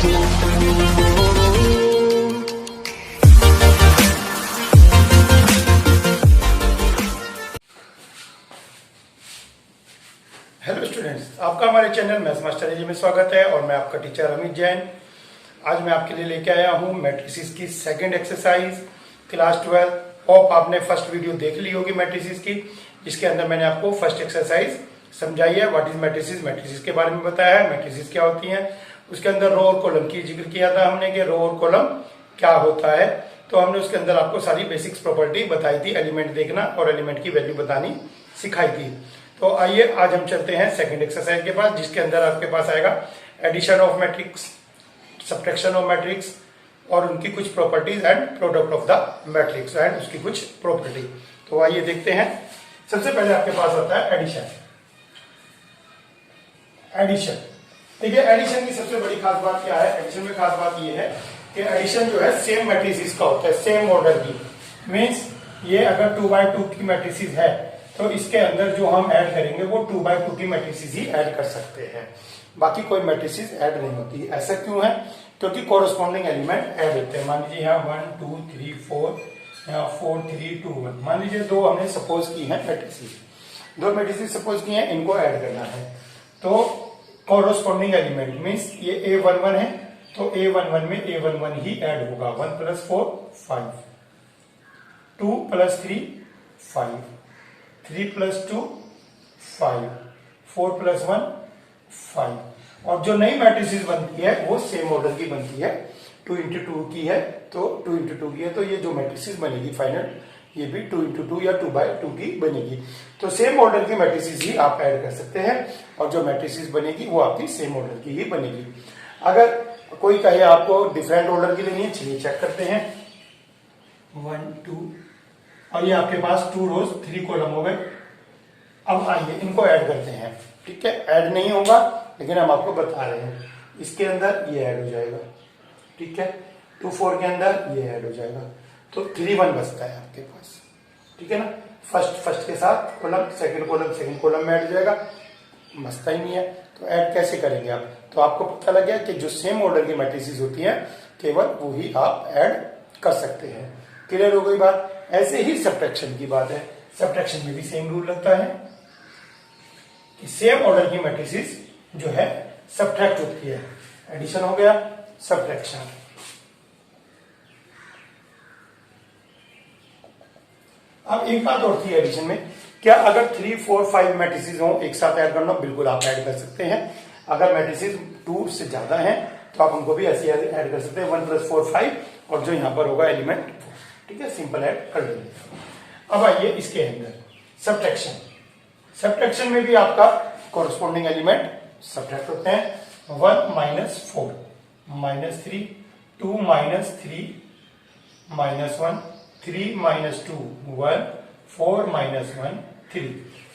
Hello students, आपका हमारे channel maths master जी में स्वागत है और मैं आपका टीचर अमित जैन। आज मैं आपके लिए लेके आया हूँ मैट्रिसेस की सेकंड एक्सरसाइज क्लास 12। होप आपने फर्स्ट वीडियो देख ली होगी मैट्रिसेस की, जिसके अंदर मैंने आपको फर्स्ट एक्सरसाइज समझाई है। व्हाट इज मैट्रिसेस, मैट्रिसेस के बारे में बताया है, मैट्रिसेस क्या होती हैं। उसके अंदर रो और कॉलम की जिक्र किया था हमने कि रो और कॉलम क्या होता है। तो हमने उसके अंदर आपको सारी बेसिक्स प्रॉपर्टी बताई थी, एलिमेंट देखना और एलिमेंट की वैल्यू बतानी सिखाई थी। तो आइए आज हम चलते हैं सेकंड एक्सरसाइज के पास, जिसके अंदर आपके पास आएगा addition of matrix, subtraction of matrix और उनकी कुछ properties and product of the matrix and उसकी कुछ प्रॉपर्टी। तो आइए देखते हैं। सबसे पहले आपके पास आता है एडिशन। एडिशन देखिए, एडिशन की सबसे बड़ी खास बात क्या है। एडिशन में खास बात ये है कि एडिशन जो है सेम मैट्रिसेस का होता है, सेम ऑर्डर की। मीन्स ये अगर 2x2 की मैट्रिसेस है तो इसके अंदर जो हम ऐड करेंगे वो 2x2 की मैट्रिसेस ही ऐड कर सकते हैं, बाकी कोई मैट्रिसेस ऐड नहीं होती। ऐसा क्यों है? क्योंकि कोरस्पॉन्डिंग एलिमेंट ऐड होते हैं। मान लीजिए यहाँ 1 2 3 4, यहाँ 4 3 2 1। मान लीजिए दो हमने सपोज की है मैट्रिसेस, दो मैट्रिसेस सपोज की हैं, इनको ऐड करना है। तो कोरस्पॉन्डिंग एलिमेंट मीन्स ये A11 है तो A11 में A11 ही ऐड होगा। 1 + 4 5, 2 + 3 5, 3 + 2 5, 4 + 1 5। और जो नई मैट्रिसेस बनती है वो सेम ऑर्डर की बनती है, 2 × 2 की है तो 2 × 2 की है। तो ये जो मैट्रिसेस बनेगी फाइनल, ये भी 2 × 2 या 2/2 की बनेगी। तो सेम ऑर्डर की मैट्रिसेस ही आप ऐड कर सकते हैं और जो मैट्रिसेस बनेगी वो आपकी सेम ऑर्डर की ही बनेगी। अगर कोई कहे आपको डिफरेंट ऑर्डर की लेनी है, चलिए चेक करते हैं। 1 2 और ये आपके पास 2 रोज 3 कॉलम हो गए। अब आइए इनको ऐड करते हैं। ठीक है, ऐड नहीं होगा लेकिन हम आपको बता रहे हैं। इसके अंदर ये ऐड हो जाएगा, ठीक है। 2 4 के अंदर ये ऐड हो जाएगा, तो 3 1 बचता है आपके पास, ठीक है ना। फर्स्ट के साथ कॉलम, सेकंड कॉलम में ऐड हो जाएगा, बचता ही नहीं है। तो ऐड कैसे करेंगे आप? तो आपको पता लग गया कि जो सेम ऑर्डर की मैट्रिसेस होती हैं केवल वो ही आप ऐड कर सकते हैं। क्लियर हो गई बात? ऐसे ही सब्ट्रैक्शन की बात है। सब्ट्रैक्शन में भी सेम रूल लगता है कि सेम ऑर्डर की मैट्रिसेस जो है सब्ट्रैक्ट होती है। एडिशन हो गया, सब्ट्रैक्शन। अब एक बात और थी एडिशन में, क्या अगर 3 4 5 मैट्रिसेस हो एक साथ ऐड करना? बिल्कुल आप ऐड कर सकते हैं। अगर मैट्रिसेस 2 से ज्यादा हैं तो आप उनको भी ऐसे ऐड कर सकते हैं। 1 + 4 5 और जो यहां पर होगा एलिमेंट, ठीक है, सिंपल ऐड कर देंगे। अब आइए इसके अंदर सब्ट्रैक्शन। सब्ट्रैक्शन में भी आपका कोरस्पॉन्डिंग एलिमेंट सब्ट्रैक्ट होते हैं। 1 - 4 -3, 2 - 3 -1, 3 - 2 1, 4 - 1 3।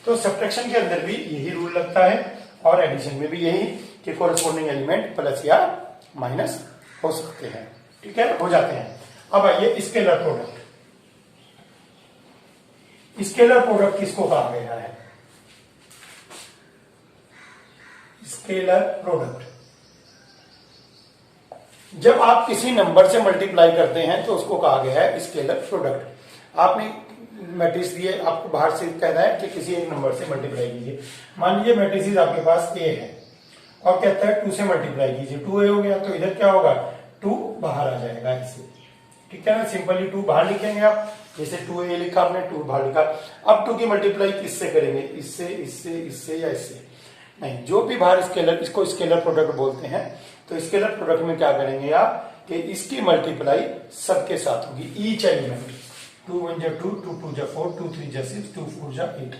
तो सब्ट्रैक्शन के अंदर भी यही रूल लगता है और एडिशन में भी यही कि कोरस्पॉन्डिंग एलिमेंट प्लस या माइनस हो सकते हैं, ठीक है, हो जाते हैं। अब आइए स्केलर प्रोडक्ट। स्केलर प्रोडक्ट किसको कहा गया है? स्केलर प्रोडक्ट जब आप किसी नंबर से मल्टीप्लाई करते हैं तो उसको कहा गया है स्केलर प्रोडक्ट। आपने मैट्रिक्स दिए, आपको बाहर से कहना है कि किसी एक नंबर से मल्टीप्लाई कीजिए। मान लीजिए मैट्रिक्स आपके पास ए है और कहता है 2 से मल्टीप्लाई कीजिए। 2a हो गया तो इधर क्या होगा? 2 बाहर आ जाएगा इससे, ठीक है ना। सिंपली 2 बाहर लिखेंगे आप, जैसे 2a लिखा आपने, 2 बाहर लिखा। अब 2 की मल्टीप्लाई किससे करेंगे? इससे, इससे, इससे या इससे? नहीं, जो भी बाहर स्केलर, इसको स्केलर प्रोडक्ट बोलते हैं। तो स्केलर प्रोडक्ट में क्या करेंगे आप कि इसकी मल्टीप्लाई सबके साथ होगी, ईच एलिमेंट। 2 1 = 2, 2 2 = 4, 2 3 = 6, 2 4 = 8।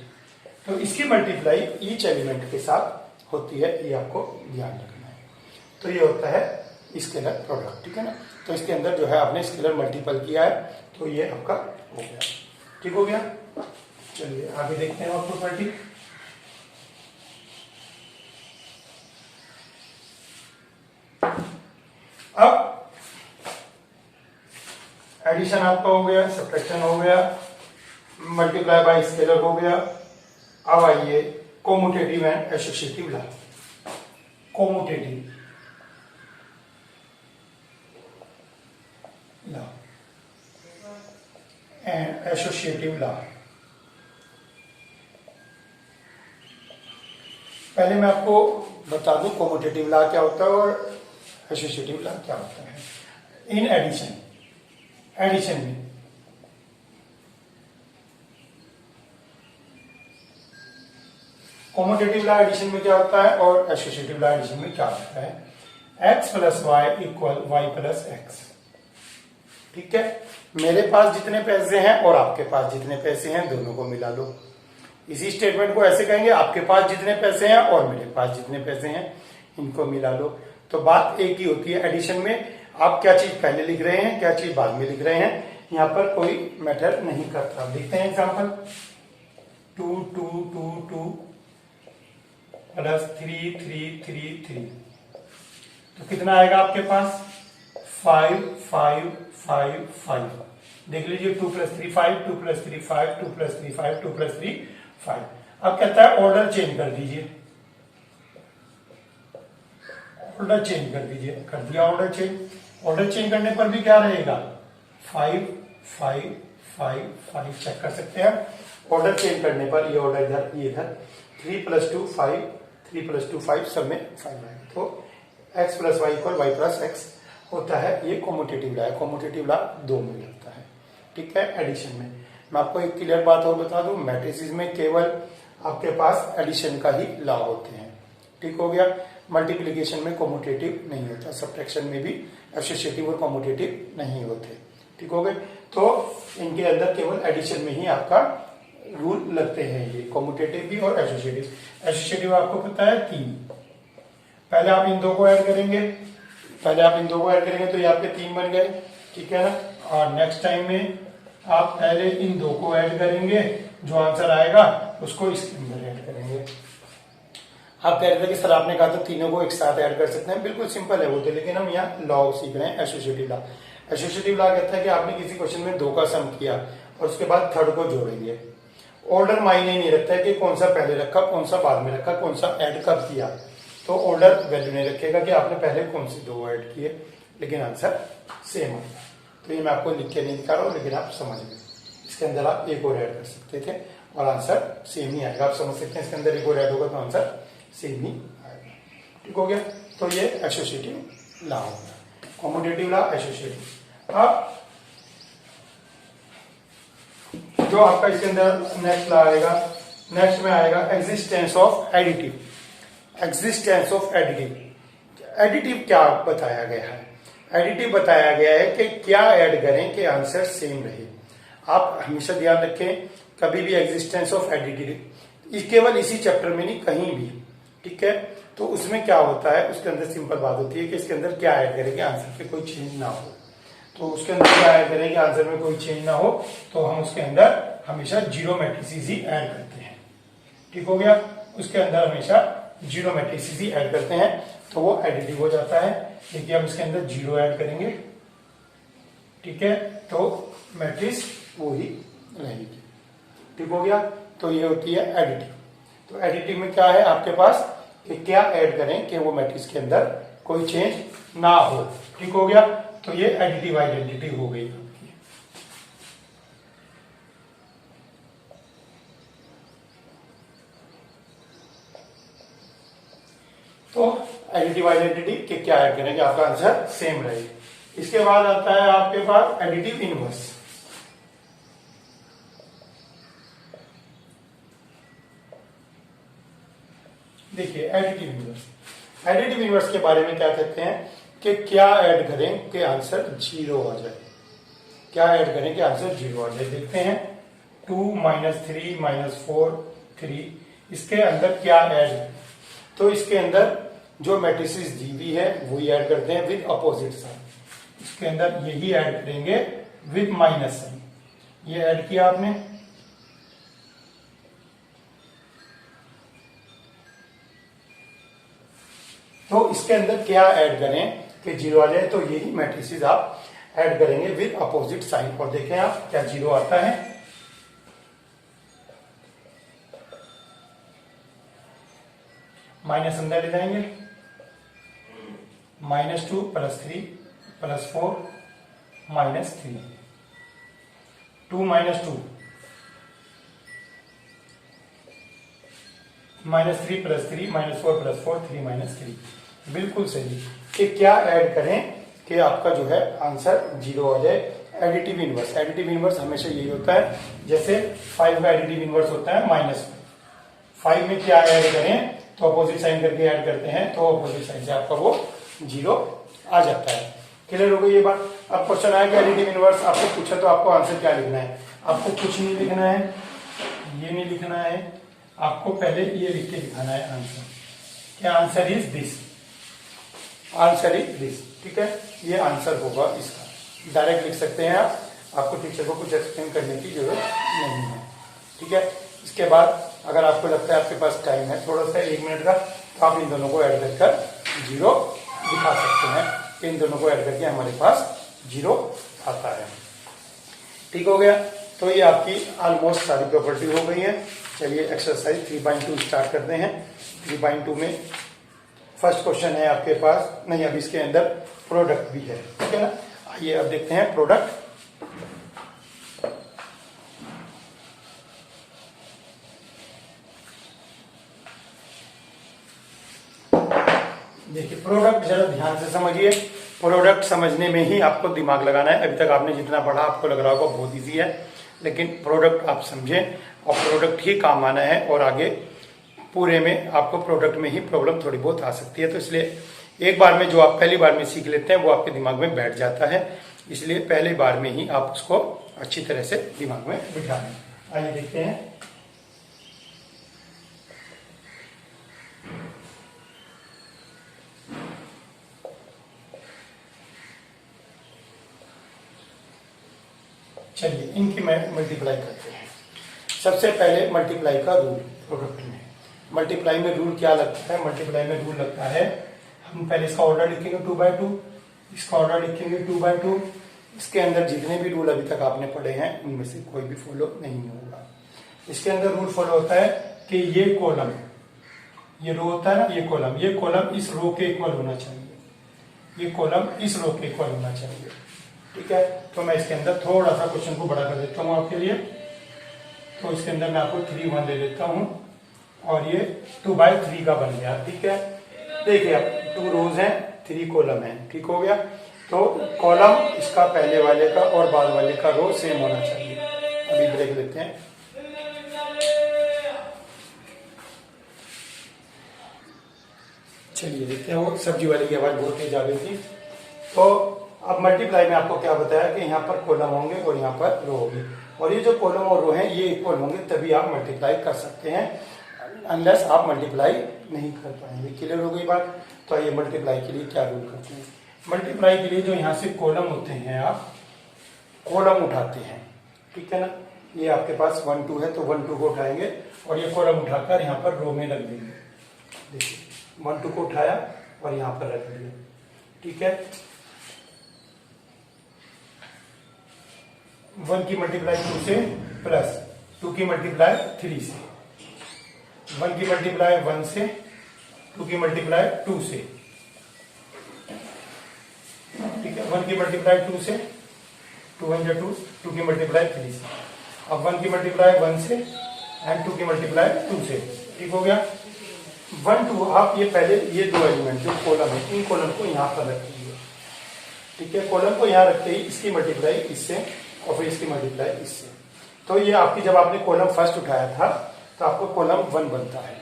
तो इसकी मल्टीप्लाई ईच एलिमेंट के साथ होती है, ये आपको ध्यान रखना है। तो ये होता है स्केलर प्रोडक्ट, ठीक है ना। तो इसके अंदर जो है आपने स्केलर मल्टीपल किया है तो ये आपका हो गया, ठीक हो गया। चलिए आगे देखते हैं और प्रॉपर्टी। अब एडिशन आपका हो गया, सब्ट्रैक्शन हो गया, मल्टीप्लाई बाय स्केलर हो गया। अब आइए commutative and associative law. Commutative law and associative law. पहले मैं आपको बता दूं कॉम्यूटेटिव लॉ क्या होता है और एसोसिएटिव लॉ क्या होता है। इन एडिशन में कॉम्यूटेटिव लॉ एडिशन में क्या होता है और एसोसिएटिव लॉ एडिशन में क्या होता है। x plus Y equal Y plus X. ठीक है, मेरे पास जितने पैसे हैं और आपके पास जितने पैसे हैं दोनों को मिला लो। इसी स्टेटमेंट को ऐसे कहेंगे, आपके पास जितने पैसे हैं और मेरे पास जितने पैसे हैं इनको मिला लो। तो बात एक ही होती है एडिशन में, आप क्या चीज पहले लिख रहे हैं क्या चीज बाद में लिख रहे हैं, यहाँ पर कोई मैटर नहीं करता। देखते हैं एग्जाम्पल, 2 2 2 2 प्लस 3 3 3 3, तो कितना आएगा आपके पास 5 5 5 5। देख लीजिए 2 प्लस 3 5, 2 प्लस 3 5, 2 प्लस 3 5, 2 प्लस 3 5। अब कहता है ऑर्डर चेंज कर दीजिए, ऑर्डर चेंज कर दीजिए, कर दिया ऑर्डर चेंज। ऑर्डर चेंज करने पर भी क्या रहेगा 5 5 5 5। चेक कर सकते हैं ऑर्डर चेंज करने पर, ये ऑर्डर इधर ये इधर, 3 प्लस 2 5, 3 प्लस 2 5, सब में 5 आएगा। तो x plus Y equal Y plus X होता है। ये कॉम्यूटेटिव लॉ है, कॉम्यूटेटिव लॉ 2 में लगता है। ठीक है, एडिशन में मैं आपको एक क्लियर बात और बता दूं, मैट्रिसेस में केवल आपके पास एडिशन का ही लॉ होते हैं। ठीक हो गया, मल्टीप्लिकेशन में कॉम्यूटेटिव नहीं होता, सब्ट्रैक्शन में भी एसोसिएटिव और कॉम्यूटेटिव नहीं होते। ठीक हो गए, तो इनके अंदर केवल एडिशन में ही आपका रूल लगते हैं, ये कॉम्यूटेटिव भी और एसोसिएटिव। एसोसिएटिव आपको पता है 3, पहले आप इन दो को ऐड करेंगे, तो ये आपके 3 बन गए। ठीक है ना, और नेक्स्ट टाइम में आप पहले इन दो को ऐड करेंगे, जो आंसर आएगा उसको इसके अंदर ऐड करेंगे। आप कह रहे थे कि सर आपने कहा था तीनों को एक साथ ऐड कर सकते हैं, बिल्कुल सिंपल है वो तो, लेकिन हम यहाँ लॉ सीख रहे हैं एसोसिएटिव लॉ। एसोसिएटिव लॉ कहता है कि आपने किसी क्वेश्चन में 2 का सम किया और उसके बाद थर्ड को जोड़ेंगे। ऑर्डर मायने नहीं रखता है कि कौन सा पहले रखा कौन सा बाद में रखा, कौन सा ऐड कब किया, तो ऑर्डर वैल्यू नहीं रखेगा कि आपने पहले कौन से 2 ऐड किए, लेकिन आंसर सेम आएगा। तो ये मैं आपको लिख के नहीं दिखा रहा हूँ, लेकिन आप समझ गए। इसके अंदर आप एक और ऐड कर सकते थे और आंसर सेम ही आएगा। आप समझ सकते हैं इसके अंदर एक और ऐड होगा तो आंसर सेम ही आएगा। ठीक हो गया, तो ये एसोसिएटिव लॉ होगा, कॉम्यूटेटिव लॉ एसोसिएटिव। अब जो आपका इसके अंदर नेक्स्ट लॉ आएगा, नेक्स्ट में आएगा existence of additive. Existence of additive, additive क्या बताया गया है, एडिटिव बताया गया है कि क्या ऐड करें कि आंसर सेम रहे। आप हमेशा ध्यान रखें, कभी भी एग्जिस्टेंस ऑफ एडिटिव केवल इसी चैप्टर में नहीं कहीं भी, ठीक है, तो उसमें क्या होता है, उसके अंदर सिंपल बात होती है कि इसके अंदर क्या ऐड करें कि आंसर पे कोई चेंज ना हो। तो उसके अंदर क्या ऐड करें कि आंसर में कोई चेंज ना हो, तो हम उसके अंदर हमेशा जीरो मैट्रिसेस ही ऐड करते हैं। ठीक हो गया, उसके अंदर हमेशा जीरो मैट्रिसेस ही ऐड करते हैं, तो वो एडिटिव हो जाता है। देखिए हम इसके अंदर जीरो ऐड करेंगे, ठीक है, तो मैट्रिक्स वो ही रहेगी। ठीक हो गया, तो ये होती है एडिटिव। तो एडिटिव में क्या है आपके पास कि क्या ऐड करें कि वो मैट्रिक्स के अंदर कोई चेंज ना हो। ठीक हो गया, तो ये एडिटिव आइडेंटिटी हो गई आपकी। तो एडिटिव आइडेंटिटी के क्या ऐड करें कि आपका आंसर सेम रहे। इसके बाद आता है आपके पास एडिटिव इनवर्स। देखिए एडिटिव इनवर्स, एडिटिव इनवर्स के बारे में क्या कहते हैं कि क्या ऐड करें कि आंसर जीरो आ जाए, क्या ऐड करें कि आंसर जीरो आ जाए। देखते हैं 2 - 3 - 4 3, इसके अंदर क्या ऐड है, तो इसके अंदर जो मैट्रिसेस दी हुई है वही ऐड करते हैं विद अपोजिट साइन। इसके अंदर यही ऐड करेंगे विद माइनस साइन। ये ऐड किया आपने, तो इसके अंदर क्या ऐड करें कि जीरो आ जाए, तो यही मैट्रिसेस आप ऐड करेंगे विद अपोजिट साइन। और देखें आप क्या जीरो आता है, माइनस अंदर ले जाएंगे, -2 + 3 + 4 -3, 2 - 2 -3 + 3 -4 + 4 3 -3, बिल्कुल सही। कि क्या ऐड करें कि आपका जो है आंसर 0 आ जाए। एडिटिव इनवर्स, एडिटिव इनवर्स हमेशा यही होता है। जैसे 5 का एडिटिव इनवर्स होता है -5 में क्या ऐड करें तो अपोजिट साइन करके ऐड करते हैं तो अपोजिट साइन से आपका वो 0 आ जाता है। क्लियर हो गई ये बात। अब क्वेश्चन आया कि एडिटिव इनवर्स आपको पूछा तो आपको आंसर क्या लिखना है। आपको कुछ नहीं लिखना है, ये नहीं लिखना है, आपको पहले ये लिख के दिखाना है आंसर। क्या answer is this, answer is this. ठीक है, ये आंसर होगा इसका। डायरेक्ट लिख सकते हैं आप, आपको टीचर को कुछ एक्सप्लेन करने की जरूरत नहीं है। ठीक है, इसके बाद अगर आपको लगता है आपके पास टाइम है थोड़ा सा 1 मिनट का, तो आप इन दोनों को ऐड कर 0 दिखा सकते हैं। इन दोनों को ऐड करके हमारे पास 0 आता है। ठीक हो गया। तो ये आपकी ऑलमोस्ट सारी प्रॉपर्टी हो गई है। चलिए एक्सरसाइज 3.2 स्टार्ट करते हैं। 3.2 में फर्स्ट क्वेश्चन है आपके पास, नहीं अब इसके अंदर प्रोडक्ट भी है। ठीक है ना, आइए अब देखते हैं प्रोडक्ट। देखिए प्रोडक्ट जरा ध्यान से समझिए। प्रोडक्ट समझने में ही आपको दिमाग लगाना है। अभी तक आपने जितना पढ़ा आपको लग रहा होगा बहुत इजी है, लेकिन प्रोडक्ट आप समझें और प्रोडक्ट ही काम आना है। और आगे पूरे में आपको प्रोडक्ट में ही प्रॉब्लम थोड़ी बहुत आ सकती है। तो इसलिए एक बार में जो आप पहली बार में सीख लेते हैं वो आपके दिमाग में बैठ जाता है। इसलिए पहली बार में ही आप उसको अच्छी तरह से दिमाग में बिठा लें। आइए देखते हैं। चलिए इनकी मल्टीप्लाई करते हैं। सबसे पहले मल्टीप्लाई का रूल प्रोडक्ट में। मल्टीप्लाई में रूल क्या लगता है, मल्टीप्लाई में रूल लगता है, हम पहले इसका ऑर्डर लिखेंगे 2/2, इसका ऑर्डर लिखेंगे 2/2। इसके अंदर जितने भी रूल अभी तक आपने पढ़े हैं उनमें से कोई भी फॉलो नहीं होगा। इसके अंदर रूल फॉलो होता है कि ये कॉलम, ये रो होता है ना, ये कॉलम इस रो के इक्वल होना चाहिए, ये कॉलम इस रो के इक्वल होना चाहिए। ठीक है, तो मैं इसके अंदर थोड़ा सा क्वेश्चन को बड़ा कर देता हूं आपके लिए। तो इसके अंदर मैं आपको 3 1 दे देता हूं और ये 2/3 का बन गया। ठीक है, देखिए अब 2 रोज हैं 3 कॉलम है। ठीक हो गया। तो कॉलम इसका पहले वाले का और बाद वाले का रो सेम होना चाहिए। अभी ब्रेक लेते हैं। चलिए देखते हैं, वो सब्जी वाले की आवाज बहुत तेज आ रही थी। तो अब मल्टीप्लाई में आपको क्या बताया कि यहाँ पर कॉलम होंगे और यहाँ पर रो होगी, और ये जो कॉलम और रो हैं ये इक्वल होंगे तभी आप मल्टीप्लाई कर सकते हैं, अनलेस आप मल्टीप्लाई नहीं कर पाएंगे। क्लियर हो गई बात। तो ये मल्टीप्लाई के लिए क्या रूल करते हैं। मल्टीप्लाई के लिए जो यहाँ से कॉलम होते हैं आप कॉलम उठाते हैं। ठीक है ना, ये आपके पास 1 2 है तो 1 2 को उठाएंगे और ये कॉलम उठाकर यहाँ पर रो में रख देंगे। देखिए 1 2 को उठाया और यहाँ पर रख दिया। ठीक है, 1 की मल्टीप्लाई 2 से प्लस 2 की मल्टीप्लाई 3 से, 1 की मल्टीप्लाई 1 से, 2 की मल्टीप्लाई 2 से। ठीक है, 1 की मल्टीप्लाई 2 से, 2 1 2, 2 की मल्टीप्लाई 3 से। अब 1 की मल्टीप्लाई 1 से एंड 2 की मल्टीप्लाई 2 से। ठीक हो गया। 1 2 आप ये पहले ये 2 एलिमेंट जो कॉलम है इन कॉलम को यहाँ पर रख दीजिए। ठीक है, कॉलम को यहाँ रखते ही इसकी मल्टीप्लाई इससे और फिर इसकी मल्टीप्लाई इससे। तो ये आपकी जब आपने कॉलम फर्स्ट उठाया था तो आपको कॉलम 1 बनता है।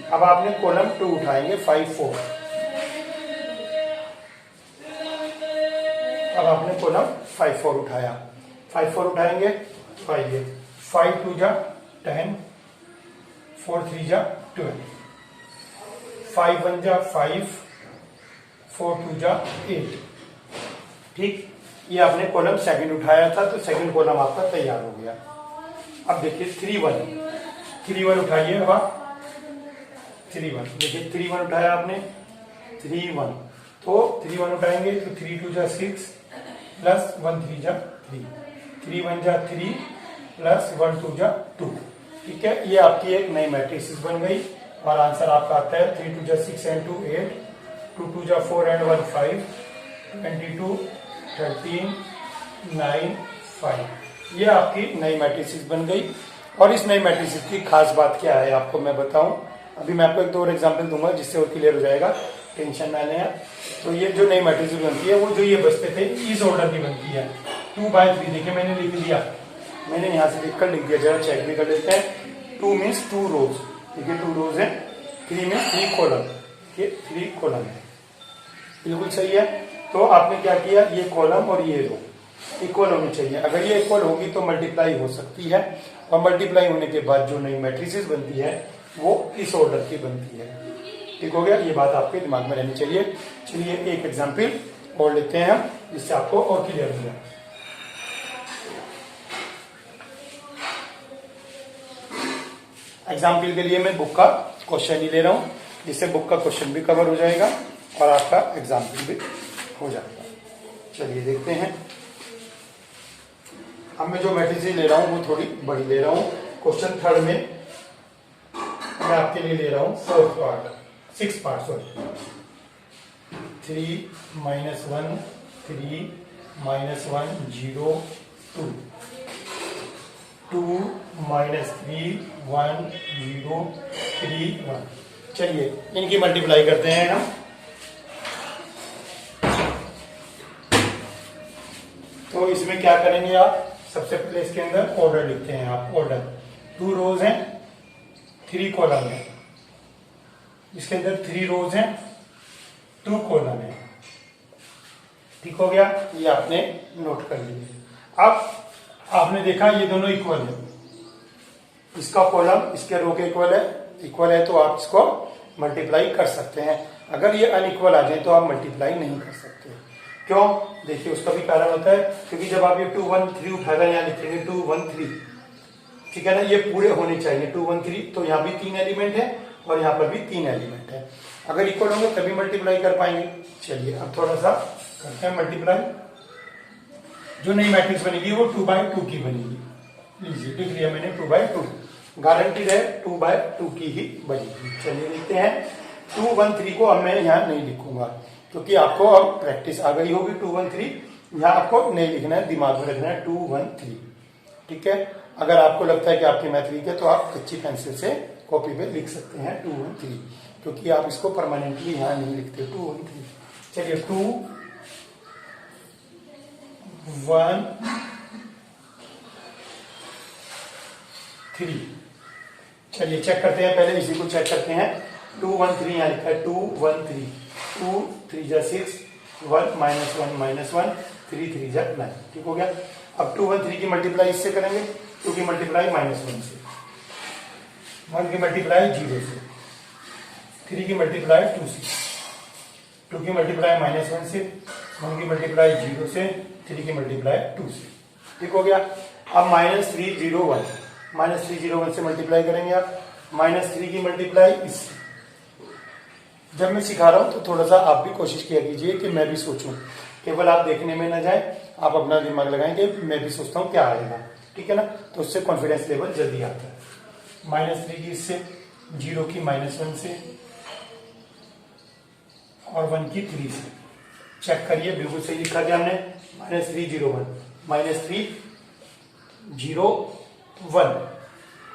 अब आपने कॉलम 2 उठाएंगे 5 4। अब आपने कॉलम 5 4 उठाया, 5 4 उठाएंगे तो आइए 5 2 जा 10, 4 3 जा 12, 5 1 जा 5, 4 2 जा 8। ठीक, ये आपने कॉलम सेकंड उठाया था तो सेकंड कॉलम आपका तैयार हो गया। अब देखिए 3 1 उठाइए। अब 3 1 देखिए 3 1 उठाया आपने 3 1, तो 3 1 उठाएंगे तो 3 2 जा 6 प्लस 1 3 जा 3, 3 1 जा 3 प्लस 1 2 जा 2। ठीक है, ये आपकी एक नई मैट्रिक्स बन गई और आंसर आपका आता है 3 2 जा 6 एंड 2 8, 2 2 जा 4 एंड 1 5, 22 13 9 5। ये आपकी नई मैट्रिसेस बन गई। और इस नई मैट्रिसेस की खास बात क्या है आपको मैं बताऊं। अभी मैं आपको एक दो और एग्जांपल दूंगा जिससे और क्लियर हो जाएगा, टेंशन ना लें। तो ये जो नई मैट्रिसेस बनती है वो जो ये बचते थे इस ऑर्डर की बनती है 2 by 3। देखिए मैंने लिख दिया, मैंने यहाँ से लिख दिया, जरा चेक भी कर लेते हैं। 2 मीन्स 2 रोज, देखिए 2 रोज है। 3 मीन्स 3 कॉलम, ये 3 कॉलम है, बिल्कुल सही है। तो आपने क्या किया, ये कॉलम और ये रो इक्वल होनी चाहिए। अगर ये इक्वल होगी तो मल्टीप्लाई हो सकती है, और मल्टीप्लाई होने के बाद जो नई मैट्रिसेस बनती है वो इस ऑर्डर की बनती है। ठीक हो गया, ये बात आपके दिमाग में रहनी चाहिए। चलिए एक एग्जाम्पल और लेते हैं हम, जिससे आपको और क्लियर हो जाए। एग्जाम्पल के लिए मैं बुक का क्वेश्चन ही ले रहा हूं, जिससे बुक का क्वेश्चन भी कवर हो जाएगा और आपका एग्जाम्पल भी हो जाएगा। चलिए देखते हैं। अब मैं जो मैट्रिसेस ले रहा हूं वो थोड़ी बड़ी ले रहा हूं। क्वेश्चन थर्ड में मैं आपके लिए ले रहा हूं 6 पार्ट सॉरी। 3 - 1 3 - 1 0 2 2 - 3 1 0 3 1। चलिए इनकी मल्टीप्लाई करते हैं हम। तो इसमें क्या करेंगे आप, सबसे पहले इसके अंदर ऑर्डर लिखते हैं आप। ऑर्डर 2 रोज हैं, 3 कॉलम है। इसके अंदर 3 रोज हैं, 2 कॉलम है। ठीक हो गया, ये आपने नोट कर लिया। अब आपने देखा ये दोनों इक्वल है, इसका कॉलम इसके रो के इक्वल है तो आप इसको मल्टीप्लाई कर सकते हैं। अगर ये अनइक्वल आ जाए तो आप मल्टीप्लाई नहीं कर सकते। क्यों, देखिए उसका भी कारण होता है, क्योंकि जब आप ये 2 1 3 उठाकर यहाँ लिखेंगे 2 1 3, ठीक है ना, ये पूरे होने चाहिए 2 1 3। तो यहाँ भी 3 एलिमेंट है और यहाँ पर भी 3 एलिमेंट है। अगर इक्वल होंगे तभी मल्टीप्लाई कर पाएंगे। चलिए अब थोड़ा सा करते हैं मल्टीप्लाई। जो नई मैट्रिक्स बनेगी वो 2 by 2 की बनेगी। लीजिए लिख लिया मैंने 2 by 2, गारंटीड है 2 by 2 की ही बनेगी। चलिए लिखते हैं। 2 1 3 को अब मैं यहाँ नहीं लिखूंगा, क्योंकि आपको अब प्रैक्टिस आ गई होगी। 2 1 3 यहाँ आपको नहीं लिखना है, दिमाग में रखना है 2 1 3। ठीक है, अगर आपको लगता है कि आपकी मैथ वीक है तो आप कच्ची पेंसिल से कॉपी पे लिख सकते हैं 2 1 3, क्योंकि आप इसको परमानेंटली यहाँ नहीं लिखते 2 1 3। चलिए 2 1 3। चलिए चेक करते हैं, पहले इसी को चेक करते हैं। 2 1 3 यहाँ लिखा है 2 1 3, 2 3 जा 6, 1 -1 -1 3 3 जा 9। ठीक हो गया। अब 2 1 3 की मल्टीप्लाई इससे करेंगे, 2 की मल्टीप्लाई -1 से, 1 की मल्टीप्लाई 0 से, 3 की मल्टीप्लाई 2 से, 2 की मल्टीप्लाई -1 से, 1 की मल्टीप्लाई 0 से, 3 की मल्टीप्लाई 2 से। ठीक हो गया। अब -3 0 1, -3 0 1 से मल्टीप्लाई करेंगे आप। -3 की मल्टीप्लाई इससे। जब मैं सिखा रहा हूं तो थोड़ा सा आप भी कोशिश किया कीजिए कि मैं भी सोचूं, केवल आप देखने में ना जाए, आप अपना दिमाग लगाएं कि मैं भी सोचता हूं क्या आएगा। ठीक है ना, तो उससे कॉन्फिडेंस लेवल जल्दी आता है। -3 की इससे, 0 की -1 से और 1 की 3 से। चेक करिए, बिल्कुल सही लिखा गया हमने। -3 0 1, -3 0 1।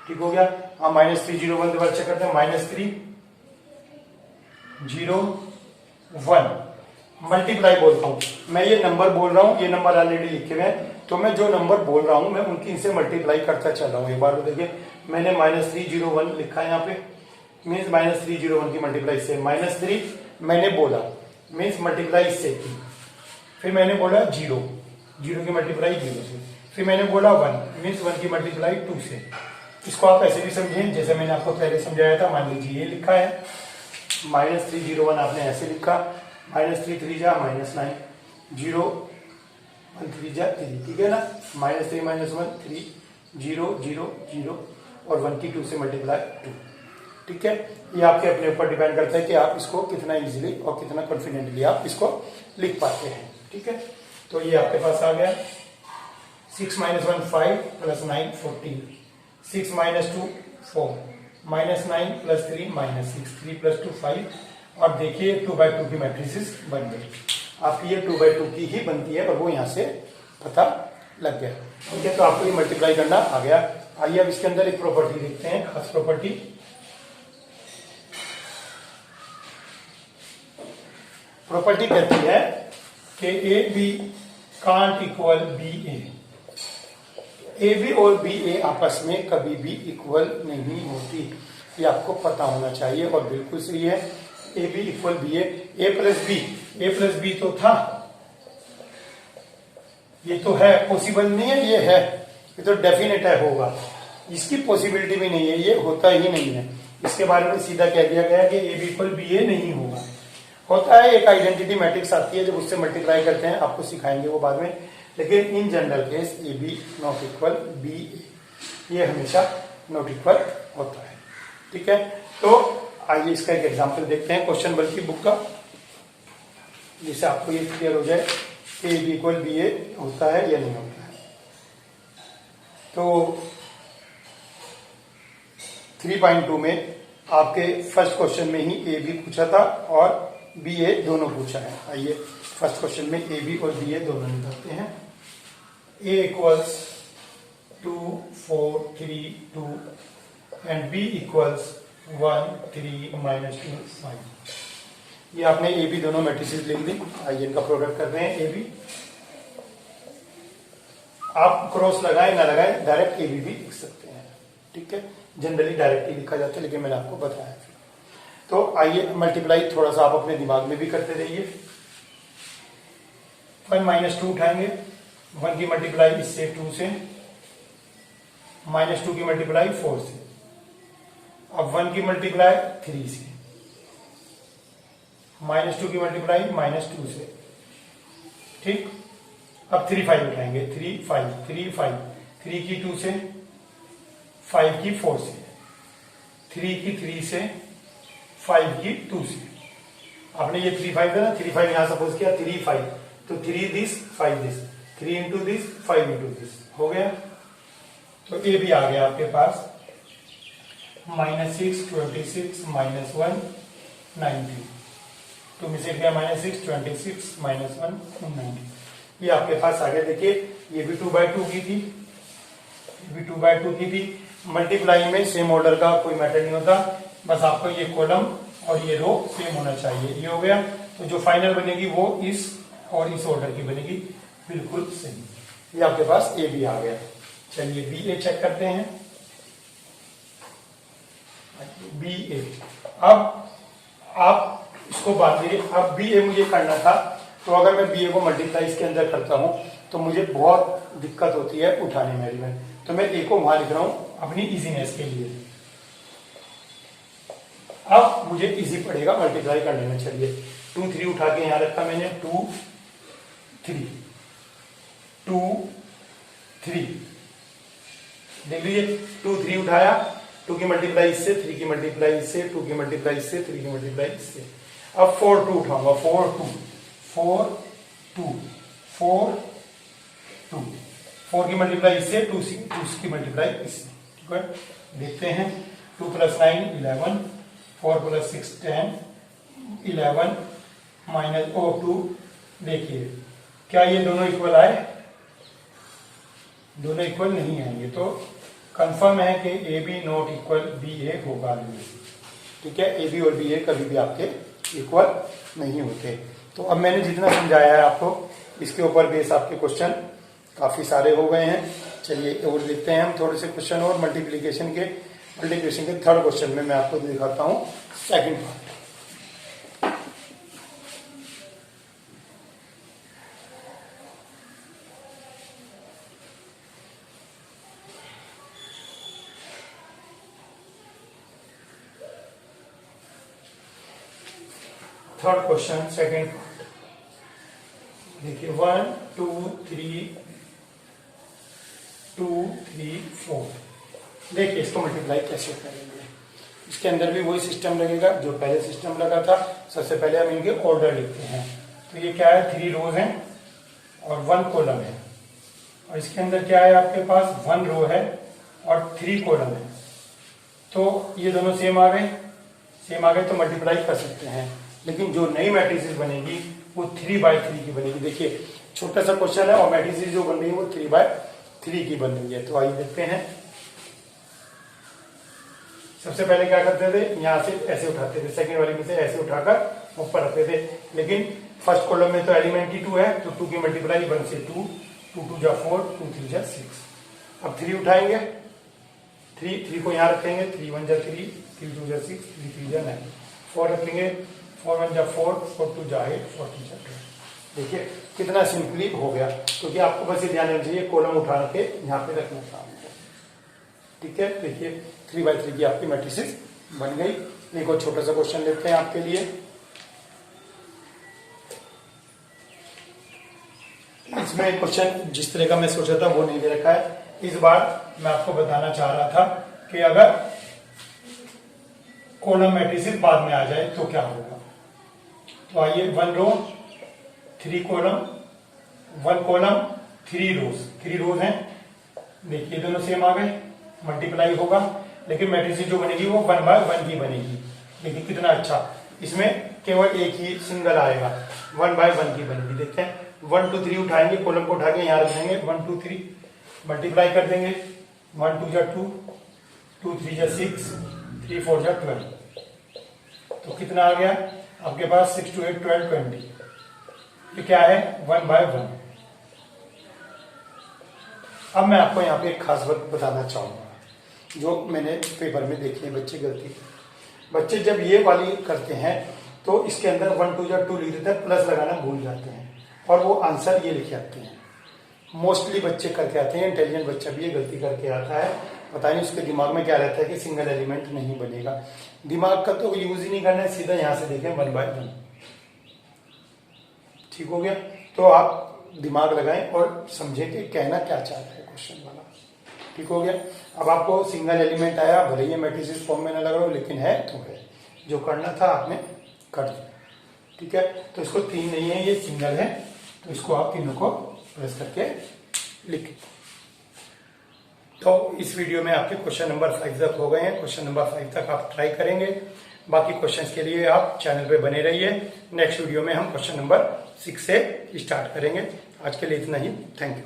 ठीक हो गया। अब -3 0 1 दोबारा चेक करते हैं। -3 0 1 मल्टीप्लाई बोलता हूं मैं, ये नंबर बोल रहा हूं, ये नंबर ऑलरेडी लिखे हुए हैं, तो मैं जो नंबर बोल रहा हूं मैं उनकी इनसे मल्टीप्लाई करता चल रहा हूं। एक बार तो देखिए, मैंने -3 0 1 लिखा है यहाँ पे, मीन्स -3 0 1 की मल्टीप्लाई से। -3 मैंने बोला मीन्स मल्टीप्लाई इससे की, फिर मैंने बोला 0 की मल्टीप्लाई 0 से, फिर मैंने बोला 1 मीन्स 1 की मल्टीप्लाई 2 से। इसको आप ऐसे भी समझें जैसे मैंने आपको पहले समझाया था। मान लीजिए ये लिखा है -3 0 1, आपने ऐसे लिखा, -3 3 जा -9, 0 1 3 जा 3। ठीक है ना, -3 -1 3 0 0 0 और 1 की 2 से मल्टीप्लाई 2। ठीक है, ये आपके अपने ऊपर डिपेंड करता है कि आप इसको कितना इजीली और कितना कॉन्फिडेंटली आप इसको लिख पाते हैं। ठीक है, तो ये आपके पास आ गया। 6 - 1 5 + 9 14, 6 - 2 4, -9 + 3 -6, 3 + 2 5। और देखिए 2 by 2 की मैट्रिसेस बन गई। आपकी ये 2 by 2 की ही बनती है, और वो यहाँ से पता लग गया। ठीक है, तो आपको ये मल्टीप्लाई करना आ गया। आइए अब इसके अंदर एक प्रॉपर्टी देखते हैं, खास प्रॉपर्टी। प्रॉपर्टी कहती है कि A B can't equal B A B और बी ए आपस में कभी भी इक्वल नहीं होती, ये आपको पता होना चाहिए और बिल्कुल सही है। A B equal B A plus B तो था, ये तो है, पॉसिबल नहीं है, ये है, ये तो डेफिनेट है, होगा, इसकी पॉसिबिलिटी भी नहीं है, ये होता ही नहीं है। इसके बारे में सीधा कह दिया गया कि ए बी इक्वल बी ए नहीं होगा। होता है, एक आइडेंटिटी मैट्रिक्स आती है, जब उससे मल्टीप्लाई करते हैं, आपको सिखाएंगे वो बाद में, लेकिन in general case A B not equal B A, ये हमेशा नॉट इक्वल होता है। ठीक है, तो आइए इसका एक एग्जांपल देखते हैं क्वेश्चन बल्कि बुक का, जिससे आपको ये क्लियर हो जाए कि ए बी इक्वल बी ए होता है या नहीं होता है। तो 3.2 में आपके फर्स्ट क्वेश्चन में ही ए बी पूछा था और बी ए दोनों पूछा है। आइए फर्स्ट क्वेश्चन में ए बी और बी ए दोनों निकालते हैं। ए इक्वल्स 2 4 3 2 एंड बी इक्वल्स 1 3 -2 5। ये आपने ए बी दोनों मैट्रिसेस लिख दी। आइए इनका प्रोडक्ट कर रहे हैं। ए बी आप क्रॉस लगाए ना लगाए, डायरेक्ट ए बी भी लिख सकते हैं। ठीक है, जनरली डायरेक्ट ही लिखा जाता है, लेकिन मैंने आपको बताया। तो आइए मल्टीप्लाई थोड़ा सा आप अपने दिमाग में भी करते रहिए। 1 -2 उठाएंगे, 1 की मल्टीप्लाई इससे 2 से, -2 की मल्टीप्लाई 4 से, अब 1 की मल्टीप्लाई 3 से, -2 की मल्टीप्लाई -2 से। ठीक, अब 3 5 उठाएंगे, 3 5 3 5, 3 की 2 से, 5 की 4 से, 3 की 3 से, 5 की 2 से। आपने ये 3 5 है ना, 3 5 यहां सपोज किया, 3 5, तो 3 this 5 this, 3 into this 5 into this, हो गया। तो ए भी आ गया आपके पास, -6 26 -1 19, तो मिसे क्या -6 26 -1 19, ये आपके पास आ गया। देखिए ये भी 2/2 की थी, ये भी 2/2 की थी। मल्टीप्लाई में सेम ऑर्डर का कोई मैटर नहीं होता, बस आपको ये कॉलम और ये रो सेम होना चाहिए। ये हो गया, तो जो फाइनल बनेगी वो इस और इस ऑर्डर की बनेगी, बिल्कुल सही। ये आपके पास ए बी आ गया। चलिए बी ए चेक करते हैं। बी ए, अब आप इसको बांधिए। अब बी ए मुझे करना था, तो अगर मैं बी ए को मल्टीप्लाई इसके अंदर करता हूं तो मुझे बहुत दिक्कत होती है उठाने में, तो मैं ए को वहां लिख रहा हूं अपनी इजीनेस के लिए। अब मुझे इजी पड़ेगा मल्टीप्लाई करने में। चलिए 2 3 उठा के यहां रखा मैंने, 2 3 2 3, देख लीजिए 2 3 उठाया, 2 की मल्टीप्लाई इससे, 3 की मल्टीप्लाई इससे, 2 की मल्टीप्लाई इससे, 3 की मल्टीप्लाई इससे। अब 4 2 उठाऊंगा, 4 2 4 2 4 2, 4 की मल्टीप्लाई इससे, 2 की मल्टीप्लाई इससे। ठीक है, देखते हैं। 2 + 9 11, 4 + 6 10, 11 -2। देखिए क्या ये दोनों इक्वल आए? दोनों इक्वल नहीं आएंगे, तो कंफर्म है कि A B not equal B A होगा नहीं। ठीक है, ए बी और बी ए कभी भी आपके इक्वल नहीं होते। तो अब मैंने जितना समझाया है आपको, इसके ऊपर बेस आपके क्वेश्चन काफी सारे हो गए हैं। चलिए और देखते हैं हम थोड़े से क्वेश्चन और मल्टीप्लिकेशन के थर्ड क्वेश्चन में मैं आपको दिखाता हूं second part. Third question second part देखिए, 1 2 3 2 3 4। देखिए इसको मल्टीप्लाई कैसे करेंगे। इसके अंदर भी वही सिस्टम लगेगा जो पहले सिस्टम लगा था। सबसे पहले हम इनके ऑर्डर लिखते हैं। तो ये क्या है, 3 रोज हैं और 1 कॉलम है, और इसके अंदर क्या है आपके पास, 1 रो है और 3 कॉलम है। तो ये दोनों सेम आ गए तो मल्टीप्लाई कर सकते हैं। लेकिन जो नई मैट्रिसेस बनेगी वो 3/3 की बनेगी। देखिए छोटा सा क्वेश्चन है और मैट्रिसेस जो बन रही है वो 3/3 की बन रही है। तो आइए देखते हैं। सबसे पहले क्या करते थे, यहां से ऐसे उठाते थे, सेकंड वाले में से ऐसे उठाकर ऊपर रखते थे। लेकिन फर्स्ट कॉलम में तो एलिमेंट ही 2 है, तो 2 की मल्टीप्लाई 1 से 2, 2 2 जा 4, 2 3 जा 6। अब 3 उठाएंगे, 3 को यहाँ रखेंगे, 3 1 जा 3, 3 2 जा 6, 3 3 जा 9, 4 रखेंगे, 4 1 जा 4, 4 2 जा 8, 4 3 जा 12। देखिए कितना सिंपली हो गया, क्योंकि आपको बस ये ध्यान रखना चाहिए कॉलम उठा के यहाँ पे रखना था। ठीक है, देखिए 3/3 की आपकी मैट्रिसेस बन गई। एक और छोटा सा क्वेश्चन लेते हैं आपके लिए। इसमें क्वेश्चन जिस तरह का मैं सोचा था वो नहीं दे रखा है। इस बार मैं आपको बताना चाह रहा था कि अगर कॉलम मैट्रिसेस बाद में आ जाए तो क्या होगा। तो आइए 1 रो 3 कॉलम, 1 कॉलम 3 रोज, 3 रोज हैं। देखिए दोनों सेम आ गए, मल्टीप्लाई होगा, लेकिन मैट्रिसेस जो बनेगी वो 1/1 की बनेगी। देखिए कितना अच्छा, इसमें केवल एक ही सिंगल आएगा, 1/1 की बनेगी। देखते हैं 1 2 3 उठाएंगे, कॉलम को उठा के यहाँ रख देंगे, 1 2 3 मल्टीप्लाई कर देंगे, 1 2 जा 2, 2 3 जा 6, 3 4 जा 12। तो कितना आ गया आपके पास, 6 2 8 12 20। ये क्या है, 1/1। अब मैं आपको यहाँ पे एक खास बात बताना चाहूंगा जो मैंने पेपर में देखी है, बच्चे गलती, बच्चे जब ये वाली करते हैं तो इसके अंदर 1 2 जा 2 लिख देते हैं, प्लस लगाना भूल जाते हैं और वो आंसर ये लिखे आते हैं। मोस्टली बच्चे करके आते हैं, इंटेलिजेंट बच्चा भी ये गलती करके आता है। पता नहीं उसके दिमाग में क्या रहता है कि सिंगल एलिमेंट नहीं बनेगा। दिमाग का तो यूज ही नहीं करना है, सीधा यहाँ से देखें 1/1। ठीक हो गया, तो आप दिमाग लगाएं और समझें कि कहना क्या चाहता है क्वेश्चन वाला। ठीक हो गया। अब आपको सिंगल एलिमेंट आया, भले ही मैट्रिसेस फॉर्म में ना लग रहा हो, लेकिन है तो है, जो करना था आपने कर दिया। ठीक है, तो इसको 3 नहीं है, ये सिंगल है, तो इसको आप तीनों को प्रेस करके लिखें। तो इस वीडियो में आपके क्वेश्चन नंबर 5 तक हो गए हैं। क्वेश्चन नंबर 5 तक आप ट्राई करेंगे, बाकी क्वेश्चंस के लिए आप चैनल पे बने रहिए। नेक्स्ट वीडियो में हम क्वेश्चन नंबर 6 से स्टार्ट करेंगे। आज के लिए इतना ही, थैंक यू।